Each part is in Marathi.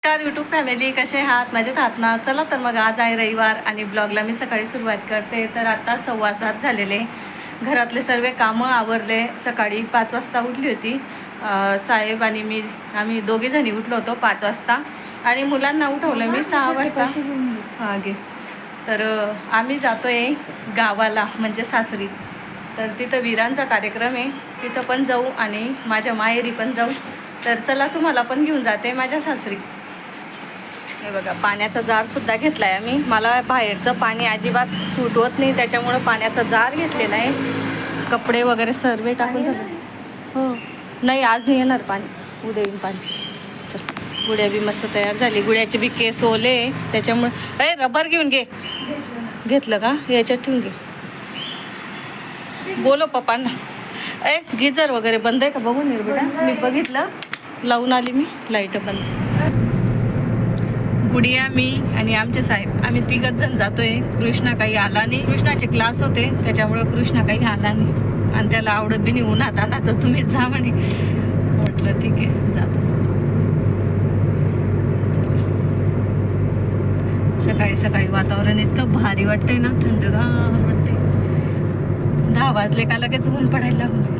नमस्कार यूट्यूब फॅमिली, कसे आहात? मजेत आहात ना? चला तर मग आज आहे रविवार आणि ब्लॉगला मी सकाळी सुरुवात करते. तर आता 6:15 झालेले. घरातले सर्व कामं आवरले. सकाळी 5 वाजता उठली होती. साहेब आणि आम्ही दोघीजणी उठलो होतो 5 वाजता आणि मुलांना उठवलं मी 6 वाजता. हां घे. तर आम्ही जातोय गावाला, म्हणजे सासरी. तर तिथं वीरांचा कार्यक्रम आहे, तिथं पण जाऊ आणि माझ्या माहेरी पण जाऊ. तर चला तुम्हाला पण घेऊन जाते माझ्या सासरी. हे बघा, पाण्याचा जारसुद्धा घेतला आहे आम्ही. मला बाहेरचं पाणी अजिबात सूट होत नाही, त्याच्यामुळं पाण्याचा जार घेतलेला आहे. कपडे वगैरे सर्व टाकून झाले. हो नाही, आज नाही येणार पाणी, उद्या येईल पाणी. चल, गुड्या बी मस्त तयार झाली. गुड्याचे बी केस ओले, त्याच्यामुळे रबर घेऊन घे. घेतलं का? याच्यात ठेवून घे. बोलो पप्पांना. गिजर वगैरे बंद आहे का बघून ये बेटा. मी बघितलं, लावून आली मी. लाईट बंद. गुडिया, मी आणि आमचे साहेब, आम्ही 3 जण जातोय. कृष्णा काही आला नाही. कृष्णाचे क्लास होते, त्याच्यामुळं कृष्णा काही आला नाही आणि त्याला आवडत बी नाही उन्हात आणायचं. तुम्हीच जा म्हणे. म्हटलं ठीक आहे, जातो. सकाळी सकाळी वातावरण इतकं भारी वाटतंय ना, थंडगार वाटतंय. 10 वाजले का लगेच ऊन पडायला लागून जाईल.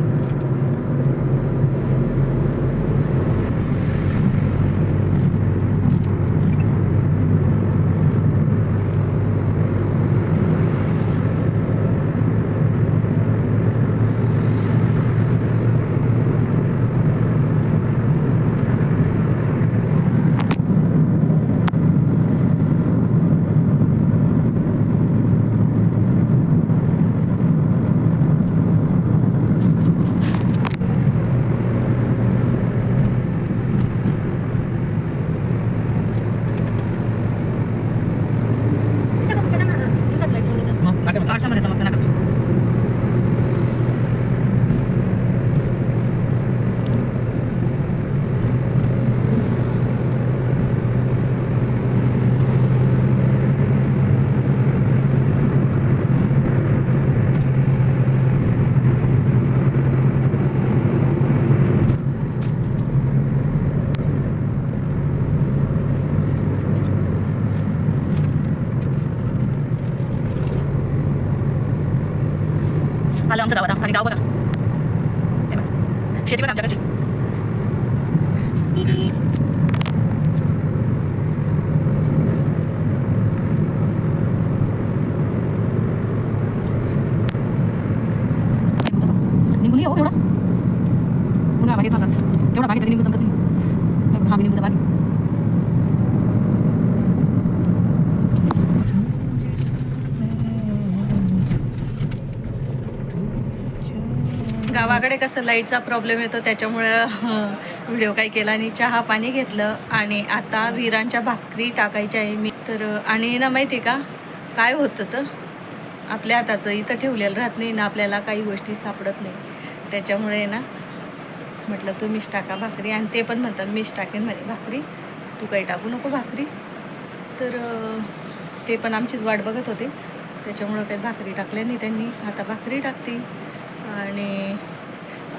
आरशामध्ये चमकतं ना. आलं आमचं गावात आणि गाव बघा, शेती बघा आमच्याकडची. निंबू नाही हो एवढा, पुन्हा मागे चालला तेवढा बाकी तरी निंबू चमकत नाही. हा बी निंबूचा बाकी. गावाकडे कसं लाईटचा प्रॉब्लेम येतो, त्याच्यामुळं व्हिडिओ काही केला आणि चहा पाणी घेतलं. आणि आता वीरांच्या भाकरी टाकायच्या आहे मी. तर आणि ना माहिती का काय होतं, तर आपल्या हाताचं इथं ठेवलेलं राहत नाही ना, आपल्याला काही गोष्टी सापडत नाही. त्याच्यामुळे ना म्हटलं तुम्हीच टाका भाकरी. आणि ते पण म्हणतात मीच टाकेन म्हणे भाकरी, तू काही टाकू नको भाकरी. तर ते पण आमचीच वाट बघत होते, त्याच्यामुळं काही भाकरी टाकल्या नाही त्यांनी. आता भाकरी टाकते आणि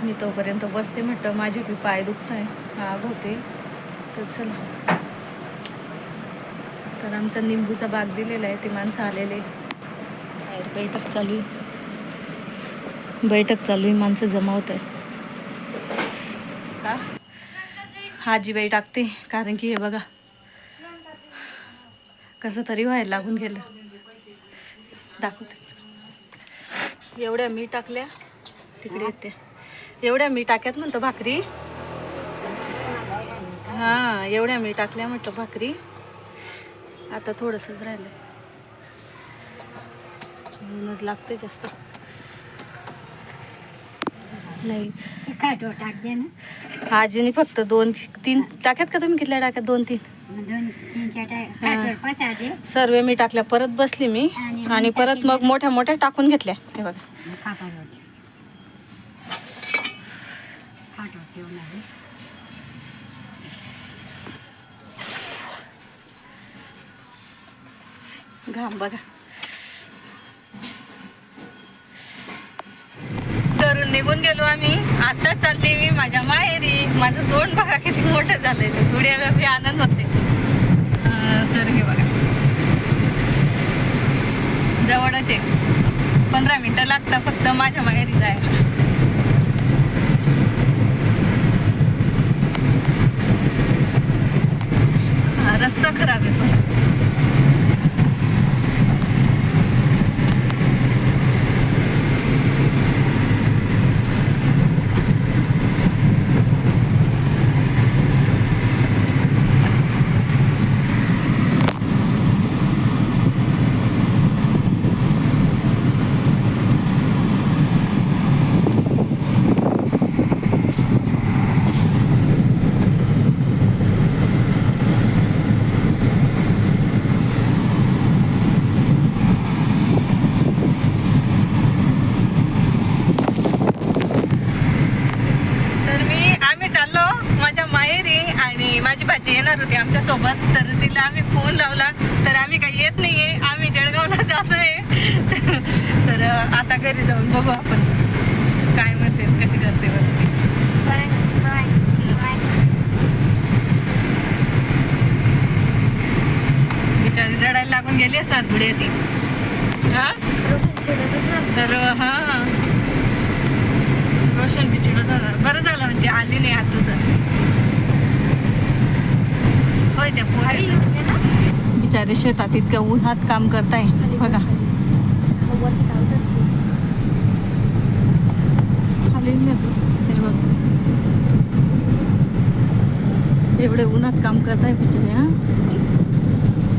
मी तोपर्यंत बसते. म्हटलं माझे बी पाय दुखत आहे, आग होते. तर चला. तर आमचा निंबूचा बाग दिलेला आहे, ते माणसं आलेले. बाहेर बैठक चालू आहे, माणसं जमावत आहे का. आजीबाई टाकते, कारण की हे बघा कसं तरी व्हायला लागून गेलं. दाखवते. एवढ्या मी टाकल्या तिकडे येते, एवढ्या मी टाक्यात म्हणतो भाकरी. हां, एवढ्या मी टाकल्या म्हटलं भाकरी. आता थोडंसंच राहिलं, ऊनच लागते जास्त. नाही टाकते ना आजीने फक्त 2-3 टाक्यात का तुम्ही कितल्या टाक्यात? 2-3 सर्व मी टाकल्या. परत बसली मी आणि परत मग मोठ्या मोठ्या टाकून घेतल्या. हे बघा, घाम बघा. घरून निघून गेलो आम्ही आता चालते मी माझ्या माहेरी. माझं तोंड बघा किती मोठं झालंय. ते धुळ्याला बी आनंद होते. तर हे बघा जवळच आहे. 15 मिनिटं लागतात फक्त माझ्या माहेरी जायला. रस्ता खराब आहे पण. माझी भाची येणार होती आमच्या सोबत. तर तिला आम्ही फोन लावला तर आम्ही काही येत नाहीये, आम्ही जळगावला जातोय. तर आता घरी जाऊन बघू आपण काय म्हणते कशी करते वरती. बिचारी रडायला लागून गेली असतात पुढे ती. हा तर हा रोशन बिचिडत होता. बरं झालं म्हणजे आली नाही आत तुझं. होय त्या बिचारे शेतात इतक्या उन्हात काम करताय बघा. खाली नेतो हे बघ. एवढे उन्हात काम करताय बिचारे. हा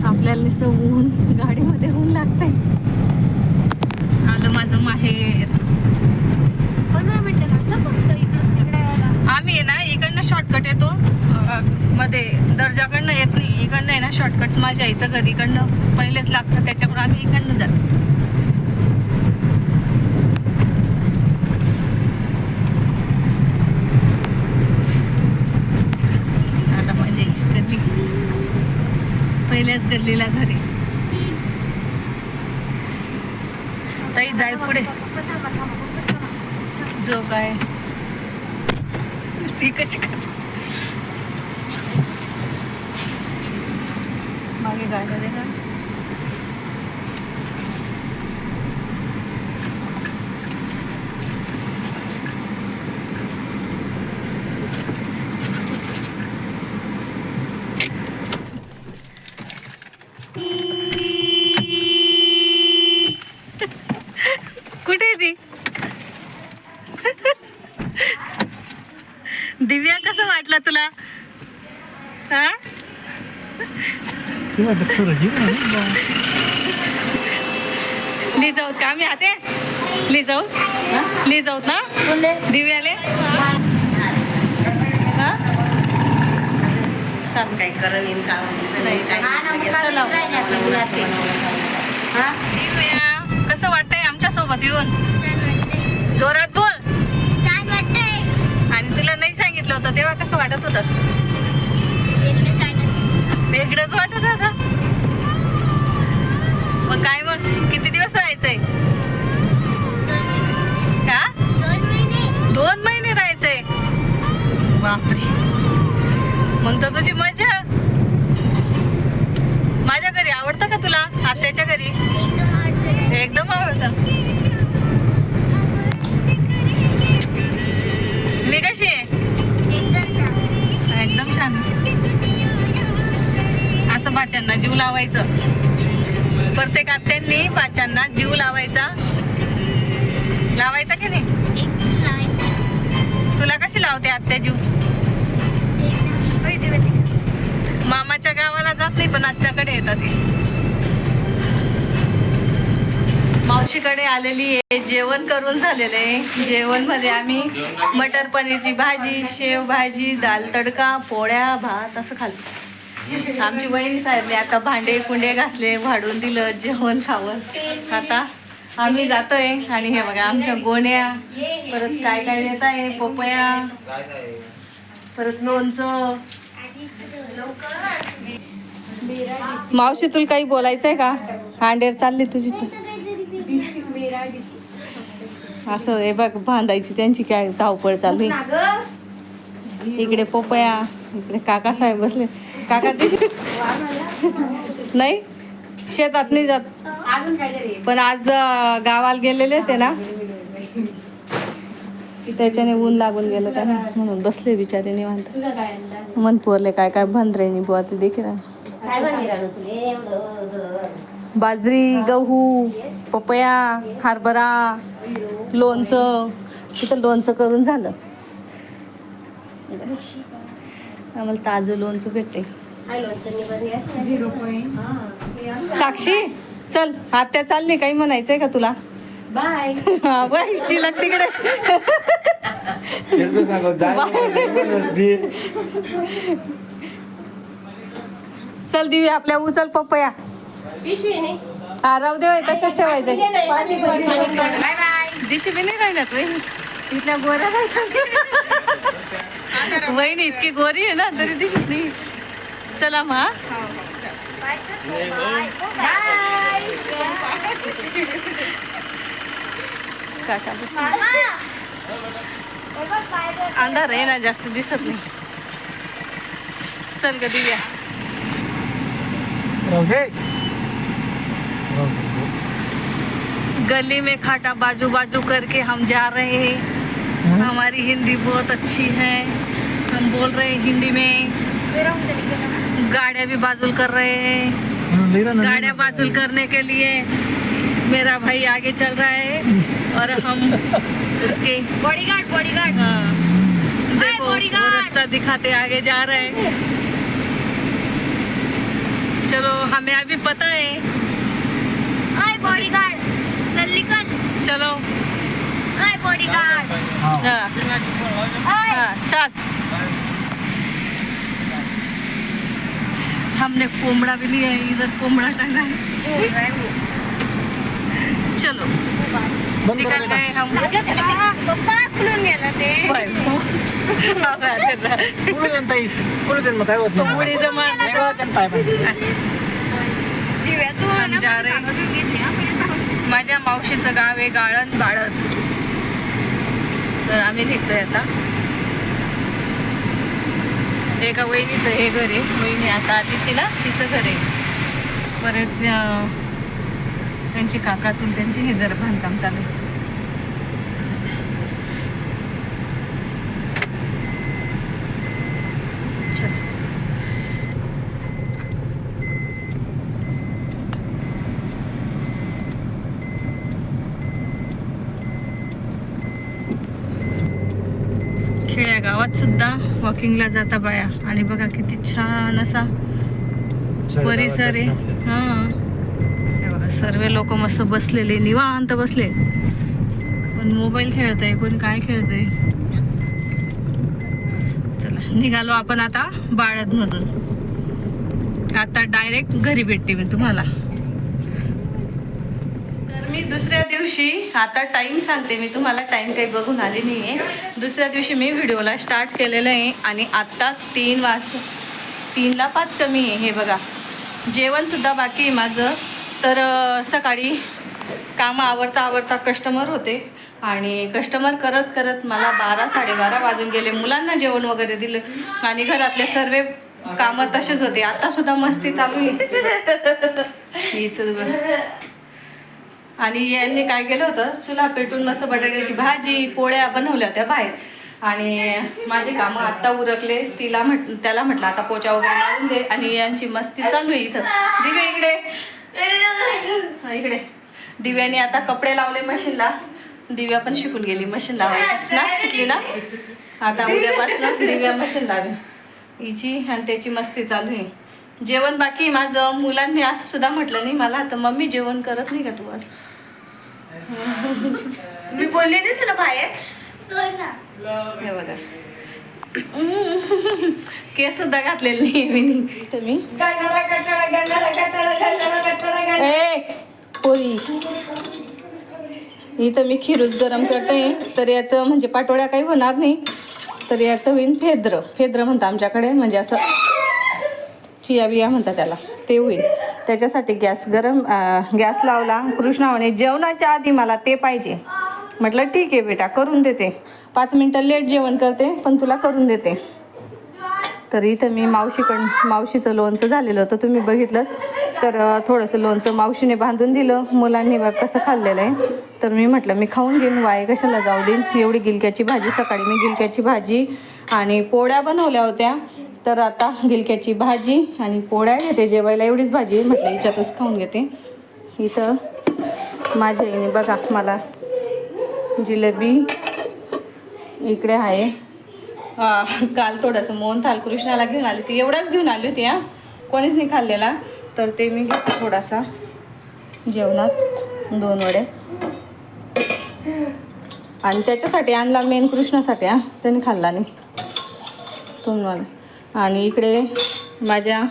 आपल्याला नुसतं ऊन गाडीमध्ये ऊन लागतंय. आलं माझं माहेर. 15 मिनिटं लागतात फक्त इकडून तिकडे यायला. आम्ही आहे ना इकडनं शॉर्टकट येतो मध्ये दर्जाकडनं येत नाही. इकडनं आहे ना शॉर्टकट माझ्या आईचं घर इकडनं पहिलेच लागतं त्याच्यामुळे आम्ही इकडनं जातो. आता माझ्या आईची गल्ली पहिल्याच गल्लीला घरी. ताई जाय पुढे जो काय ती कशी करते मागे गाड्या दे का. कुठे आहे ती. दिव्या कसं वाटलं तुला. हा ली जाऊ का आम्ही आते ली जाऊ ना दिव्याले. चाल काही करण दिव्या कसं वाटतंय आमच्या सोबत येऊन. जोरात बोल. छान वाटतंय. आणि तुला नाही सांगितलं होतं तेव्हा कसं वाटत होतं. वेगळंच वाटत होतं. मग काय मग किती दिवस राहायचंय का. 2 महिने राहायचंय. बापरे मग तर तुझी मजा. माझ्या घरी आवडतं का तुला. आत्याच्या घरी एकदम आवडतं. मी कशी आहे. एकदम छान. असं बाच्यांना जीव लावायचं. प्रत्येक आत्यांनी बाच्यांना जीव लावायचा. लावायचा की नाही. तुला कशी लावते आत्या जीव. मामाच्या गावाला जात नाही पण आत्याकडे येतात ती. मावशीकडे आलेली आहे. जेवण करून झालेलं आहे. जेवण मध्ये आम्ही मटर पनीरची भाजी, शेव भाजी, दाल तडका, पोळ्या, भात असं खाल्लं. आमची वहिनी साहेबने आता भांडे कुंडे घासले, वाढून दिलं, जेवण खावं. आता आम्ही जातोय. आणि हे बघा आमच्या गोण्या परत काय काय देत आहे. पपया परत लोणचं. मावशी तुला काही बोलायचंय का. हांडेर चालली तुझी तू. असं हे बघ बांधायची त्यांची काय धावपळ चालू आहे. इकडे पोपया, इकडे काका साहेब बसले. काका दिशी नाही शेतात नाही जात, पण आज गावाला गेलेले ते ना, त्याच्याने ऊन लागून गेलं त्यांना, म्हणून बसले बिचारे निवांत. मन पोरले काय काय बंदरे बुवा ते देखील. बाजरी, गहू, पपया, हरभरा, लोणचं. तिथं लोणचं करून झालं. आम्हाला ताजं लोणचं भेटते. साक्षी चल, आत्या चालली, काही म्हणायचंय का तुला? बाय. हा बाय, चिलक तिकडे. चल दिवी, आपल्या उचल पपया. हा राहू दे, तशाच ठेवायचं. दिशी बी नाही राहिल्यात वहिनी, इथल्या गोऱ्या वहिनी इतकी गोरी आहे ना, तरी दिसत नाही. चला मग. काका अंधार आहे ना, जास्त दिसत नाही. चल ग दिव्या. गली में खाटा बाजू बाजू करके हम जा रहे हैं. हमारी हिंदी बहुत अच्छी है, हम बोल रहे हैं हिंदी में. गाड़ियाँ भी बाजुल कर रहे हैं. गाड़ियाँ बाजुल करने के लिए मेरा भाई आगे चल रहा है और हम उसके बॉडीगार्ड. हाँ, देखो वो bodyguard. रास्ता दिखाते आगे जा रहे हैं. चलो, हमें अभी पता है. बॉडीगार्ड चल निकल. चलो. बॉडीगार्ड. हाँ हाँ चल. हमने कोमड़ा भी लिया है, इधर कोमड़ा टंगा है. चलो निकल गए हम. पप्पा खुलून गेला ते. उडी जमा. अच्छा, हम जा रहे हैं. माझ्या मावशीचं गाव आहे गाळण बाळद. तर आम्ही निघतोय आता. एका वहिनीचं हे घर आहे. वहिनी आता आली ती ना, तिचं घर आहे. परत त्यांची काकाचून त्यांचे हे घर बांधकाम चालू आहे. चल. खेड्या गावात सुद्धा वॉकिंगला जाता बाया. आणि बघा किती छान असा परिसर आहे. हां, हे बघा सर्व लोक मस्त बसलेले, निवांत बसले. कोण मोबाईल खेळत आहे, कोण काय खेळत आहे. चला निघालो आपण आता बाळदमधून. आता डायरेक्ट घरी भेटते मी तुम्हाला. तर मी दुसऱ्या दिवशी, आता टाईम सांगते मी तुम्हाला, टाईम काही बघून आली नाही आहे. दुसऱ्या दिवशी मी व्हिडिओला स्टार्ट केलेलं आहे आणि आत्ता 3:03ला 5 कमी आहे. हे बघा, जेवणसुद्धा बाकी आहे माझं. तर सकाळी कामं आवरता कस्टमर होते आणि कस्टमर करत करत मला 12-12:30 वाजून गेले. मुलांना जेवण वगैरे दिलं आणि घरातले सर्व कामं तसेच होते. आत्तासुद्धा मस्ती चालू आहे हीच. आणि यांनी काय केलं होतं, चुला पेटून मस्त बटाट्याची भाजी पोळ्या बनवल्या होत्या बाहेर. आणि माझे कामं आत्ता उरकले. त्याला म्हटलं आता पोचा वगैरे लावून दे. आणि यांची मस्ती चालू आहे इथं. दिव्या इकडे, इकडे. दिव्याने आता कपडे लावले मशीनला. दिव्या पण शिकून गेली मशीन लावायची ना, शिकली ना. आता उद्यापासून दिव्या मशीन लावे. हिची आणि त्याची मस्ती चालू आहे. जेवण बाकी माझं. मुलांनी असं सुद्धा म्हटलं नाही मला, तर मम्मी जेवण करत नाही का तू आज? मी बोलले नाही तुला बाहेर. हे बघा, केस सुद्धा घातलेले नाही मी. तर मी पोरी इथं मी खिरूज गरम करते. तर याचं म्हणजे पाटोळ्या काही होणार नाही, तर याचं होईन फेद्र म्हणतं आमच्याकडे. म्हणजे असं चिया बिया म्हणतात त्याला, ते होईल. त्याच्यासाठी गॅस लावला. कृष्णा म्हणे जेवणाच्या आधी मला ते पाहिजे. म्हटलं ठीक आहे बेटा, करून देते. 5 मिनटं लेट जेवण करते पण तुला करून देते. तर इथं मी मावशीचं लोणचं झालेलं होतं, तुम्ही बघितलंच. तर थोडंसं लोणचं मावशीने बांधून दिलं. मुलांनी बघ कसं खाल्लेलं आहे. तर मी म्हटलं मी खाऊन घेईन, वाय कशाला जाऊ देईन. एवढी गिलक्याची भाजी, सकाळी मी गिलक्याची भाजी आणि पोळ्या बनवल्या होत्या. तर आता गिलक्याची भाजी आणि पोळ्या घेते जेवायला. एवढीच भाजी आहे, म्हटलं हिच्यातच खाऊन घेते. इथं माझ्या आईने बघा मला जिलेबी इकडे आहे. काल थोडंसं मोहनथाल कृष्णाला घेऊन आली होती, एवढाच घेऊन आली होती. कोणीच नाही खाल्लेला. तर ते मी घेते थोडासा जेवणात, 2 वडे. आणि त्याच्यासाठी आणला मेन कृष्णासाठी. त्याने खाल्ला नाही तुम्हाला. आणि इकडे माझ्या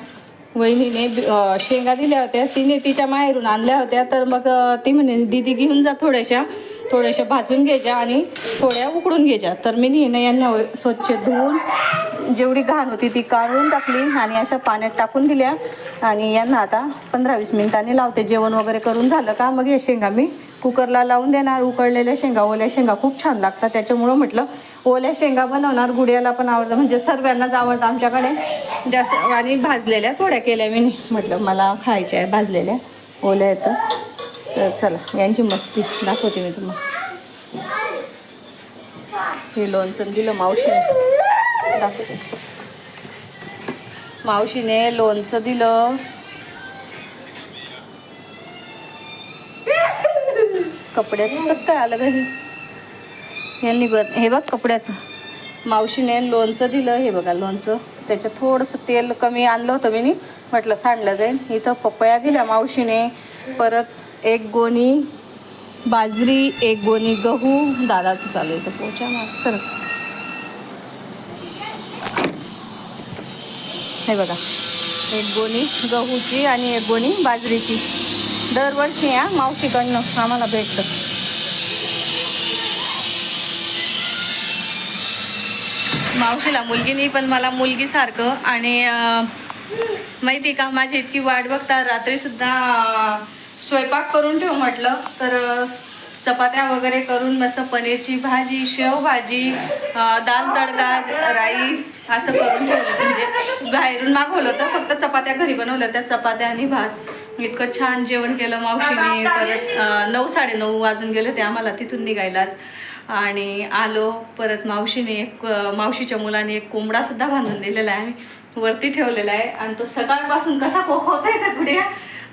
वहिनीने शेंगा दिल्या होत्या, तिने तिच्या माहेरून आणल्या होत्या. तर मग ती म्हणे दीदी घेऊन जा, थोड्याशा भाजून घ्यायच्या आणि थोड्या उकडून घ्यायच्या. तर मी नाही यांना स्वच्छ धुवून जेवढी घाण होती ती काढून टाकली आणि अशा पाण्यात टाकून दिल्या. आणि यांना आता 15-20 मिनिटांनी लावते. जेवण वगैरे करून झालं का मग हे शेंगा मी कुकरला लावून देणार. उकडलेल्या शेंगा, ओल्या शेंगा खूप छान लागतात. त्याच्यामुळं म्हटलं ओल्या शेंगा बनवणार. गुडियाला पण आवडतं, म्हणजे सर्वांनाच आवडतं आमच्याकडे जास्त. आणि भाजलेल्या थोड्या केल्या मी, म्हटलं मला खायच्या आहे भाजलेल्या, ओल्या येतं. तर चला यांची मस्ती दाखवते मी तुम्हाला. हे लोणचं दिलं मावशीने, दाखवते. मावशीने लोणचं दिलं. कपड्याचं कसं काय आलं घरी यांनी हे बघ कपड्याचं. मावशीने लोणचं दिलं. हे बघा लोणचं, त्याच्यात थोडंसं तेल कमी आणलं होतं मी, म्हटलं सांडलं जाईल. इथं पपया दिल्या मावशीने. परत 1 गोणी बाजरी, 1 गोणी गहू. दादाचं चालू आहे तर पोचा माग सर. हे बघा 1 गोणी गहूची आणि 1 गोणी बाजरीची. दरवर्षी मावशीकडनं आम्हाला भेटतं. मावशीला मुलगी नाही पण मला मुलगीसारखं. आणि माहिती का माझी इतकी वाट बघता, रात्रीसुद्धा स्वयंपाक करून ठेव म्हटलं. तर चपात्या वगैरे करून मस्त पनीरची भाजी, शेवभाजी, दाल तडका, राईस असं करून ठेवलं. म्हणजे बाहेरून मागवलं होतं, फक्त चपात्या घरी बनवल्या त्या, चपात्या आणि भात. इतकं छान जेवण केलं मावशीने. परत 9-9:30 वाजून गेले ते आम्हाला तिथून निघायलाच. आणि आलो परत. मावशीच्या मुलाने 1 कोंबडासुद्धा बांधून दिलेला आहे, आम्ही वरती ठेवलेला आहे. आणि तो सकाळपासून कसा कोकवतोय त्या गुड्या,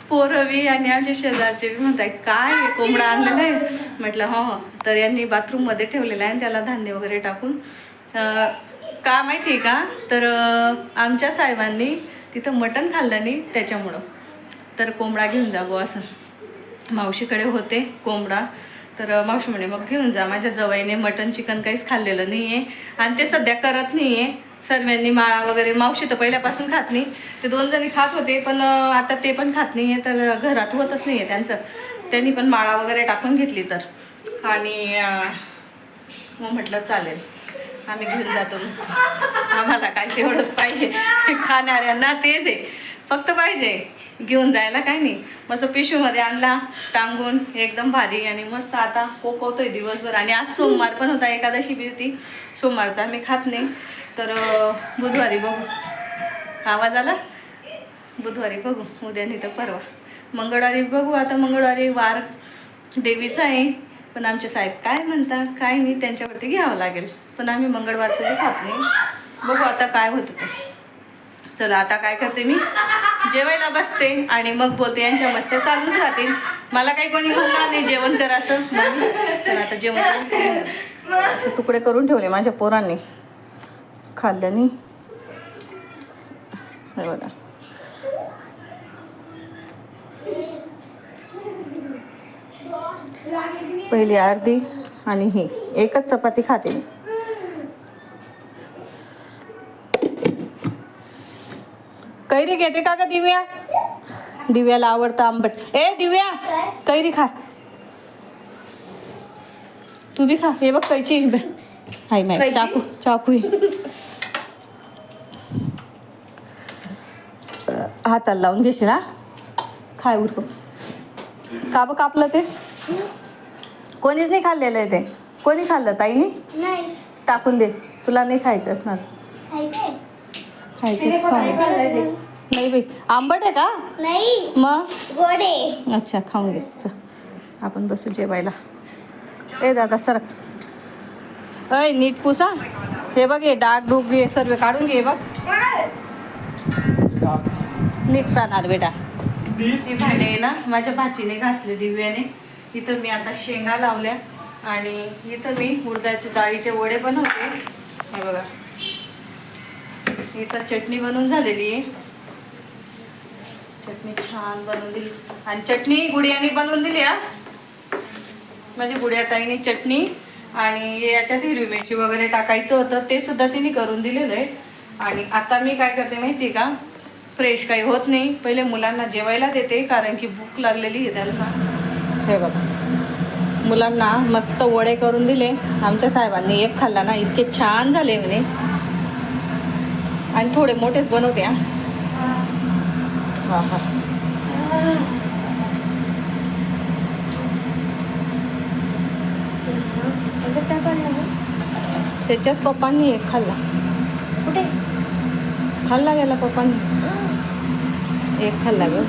पोरवी आणि आमच्या शेजारचे बी म्हणताय काय कोंबडा आणलेला आहे. म्हटलं हो. तर यांनी बाथरूममध्ये ठेवलेला आहे त्याला धान्य वगैरे टाकून. का माहिती आहे का, तर आमच्या साहेबांनी तिथं मटण खाल्लं नाही त्याच्यामुळं. तर कोंबडा घेऊन जा गो असं. मावशीकडे होते कोंबडा. तर मावशी म्हणे मग घेऊन जा. माझ्या जवाईने मटण चिकन काहीच खाल्लेलं नाही आहे आणि ते सध्या करत नाही आहे. सर्वांनी माळा वगैरे, मावशी तर पहिल्यापासून खात नाही. ते 2 जणी खात होते पण आता ते पण खात नाही आहे. तर घरात होतच नाही आहे त्यांचं. त्यांनी पण माळा वगैरे टाकून घेतली. तर आणि मग म्हटलं चालेल आम्ही घेऊन जातो. आम्हाला काय तेवढंच पाहिजे, खाणाऱ्यांना तेच आहे फक्त पाहिजे, घेऊन जायला काय नाही. मस्त पिशवीमध्ये आणला टांगून, एकदम भारी. आणि मस्त आता कोकवतोय दिवसभर. आणि आज सोमवार पण होता, एकादशी बी होती. सोमवारचा आम्ही खात नाही. तर बुधवारी बघू. आवाज आला? बुधवारी बघू, उद्या नाही तर परवा. मंगळवारी बघू. आता मंगळवारी वार देवीचा आहे, पण आमचे साहेब काय म्हणतात काय नाही त्यांच्यावरती घ्यावं लागेल. पण आम्ही मंगळवारचं बी खात नाही. बघू आता काय होतं ते. चला आता काय करते, मी जेवायला बसते आणि मग बोलते. यांच्या मस्त्या चालूच राहतील. मला काही कोणी म्हणणार नाही जेवण कर असं. तर आता जेवण असे तुकडे करून ठेवले माझ्या पोरांनी खाल्ल्याने. हे बघा पहिली अर्धी आणि ही एकच चपाती खाते मी. कैरी घेते का दिव्या? दिव्याला आवडतं आंबट. ए दिव्या कैरी खा, तू बी खा. हे बघ कैची हाय माय, चाकू हाताला लावून घेशील हा. खाय उरको. का बघ कापलं ते, कोणीच नाही खाल्लेलं आहे ते. कोणी खाल्लं ताईने? नाही टाकून दे, तुला नाही खायचं असणार. खायचं खाऊन. नाही बाई, आंबट आहे का? नाही मग गोडे. अच्छा, खाऊन घे. चल आपण बसू जेवायला. ए दादा सरक. अय नीट पुसा. हे बघ, हे डाग डूग हे सर्व काढून घे बघ. निघताना बेटा. हे भांडे आहे ना माझ्या भाचीने घासले दिव्याने. इथं मी आता शेंगा लावल्या आणि इथं मी उडदाच्या डाळीचे वडे बनवते. हे बघा, इथं चटणी बनवून झालेली आहे. चटणी छान बनवून दिली आणि चटणी गुडियाने बनवून दिली. माझी गुडिया ताईने चटणी आणि याच्यात हिरवी मिरची वगैरे टाकायचं होतं ते सुद्धा तिने करून दिलेलं आहे. आणि आता मी काय करते माहिती का, फ्रेश काही होत नाही, पहिले मुलांना जेवायला देते कारण की भूक लागलेली आहे त्यांना. हे बघा, मुलांना मस्त वडे करून दिले. आमच्या साहेबांनी एक खाल्ला ना, इतके छान झाले म्हणे. आणि थोडे मोठेच बनवते. हा हा त्याच्यात पप्पांनी एक खाल्ला. कुठे खाल्ला गेला पप्पांनी एक खाल्ला ग.